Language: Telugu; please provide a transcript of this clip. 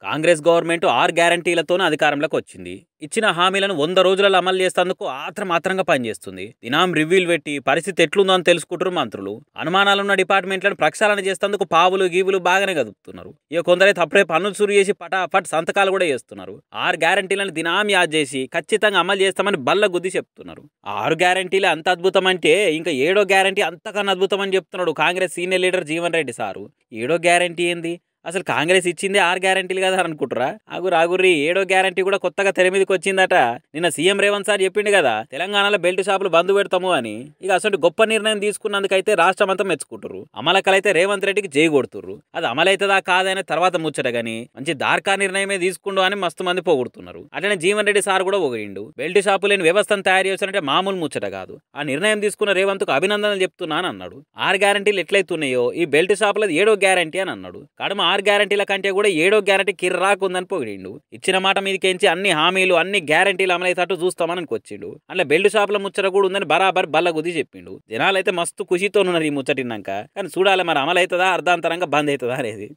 కాంగ్రెస్ గవర్నమెంట్ 6 గ్యారంటీలతోనే అధికారంలోకి వచ్చింది. ఇచ్చిన హామీలను 100 రోజులలో అమలు చేసేందుకు ఆత్రంగా పనిచేస్తుంది. దినాం రివ్యూలు పెట్టి పరిస్థితి ఎట్లుందో అని తెలుసుకుంటారు మంత్రులు. అనుమానాలున్న డిపార్ట్మెంట్లను ప్రక్షాళన చేసేందుకు పావులు గీవులు బాగానే కదుపుతున్నారు. ఇక కొందరైతే అప్పుడే పనులు సురు చేసి పటాపట్ సంతకాలు కూడా చేస్తున్నారు. 6 గ్యారంటీలను దినాం యాద్ చేసి ఖచ్చితంగా అమలు చేస్తామని బల్ల గుద్ది చెప్తున్నారు. 6 గ్యారంటీలు అంత అద్భుతం అంటే ఇంకా 7వ గ్యారంటీ అంతకన్నా అద్భుతం అని చెప్తున్నాడు Congress senior leader Jeevan Reddy sir. 7వ గ్యారంటీ ఏంది? అసలు కాంగ్రెస్ ఇచ్చింది 6 గ్యారంటీలు కదా అనుకుంటారా? ఆగుర్రి 7వ గ్యారంటీ కూడా కొత్తగా తెర మీదకి వచ్చిందట. నిన్న సీఎం రేవంత్ సార్ చెప్పిండు కదా తెలంగాణలో బెల్ట్ షాపులు బంద్ పెడతాము అని. ఇక అసలు గొప్ప నిర్ణయం తీసుకున్నందుకైతే రాష్ట్రం అంతా మెచ్చుకుంటారు. అమలకలైతే రేవంత్ రెడ్డికి జై కొడుతుర్రు. అది అమలైతుందా కాదనే తర్వాత ముచ్చట గాని మంచి దార్కా నిర్ణయమే తీసుకుండు అని మస్తు మంది పోగొడుతున్నారు. అట్లనే జీవన్ రెడ్డి సార్ కూడా పొగిడిండు. బెల్ట్ షాపు లేని వ్యవస్థను తయారు చేశారంటే మామూలు ముచ్చట కాదు. ఆ నిర్ణయం తీసుకున్న రేవంత్ కు అభినందనలు చెప్తున్నాను అన్నాడు. 6 గ్యారంటీలు ఎట్లయితున్నాయో ఈ బెల్ట్ షాపులది 7వ గ్యారంటీ అని అన్నాడు. కడమ 6 గ్యారంటీల కంటే కూడా 7వ గ్యారంటీ కిర్రాకుందని పొగిడిండు. ఇచ్చిన మాట మీదకించి అన్ని హామీలు అన్ని గ్యారంటీలు అమలైతట్టు చూస్తామని వచ్చిండు. అట్లా బెల్ట్ షాపుల ముచ్చట కూడా ఉందని బరాబర్ బల్లగుద్ది చెప్పిండు. జనాలైతే మస్తు ఖుషితో ఉన్నారు ఈ ముచ్చటిన్నాక. కానీ చూడాలి మరి అమలైతుందా అర్ధాంతరంగా బంద్ అవుతుందా అనేది.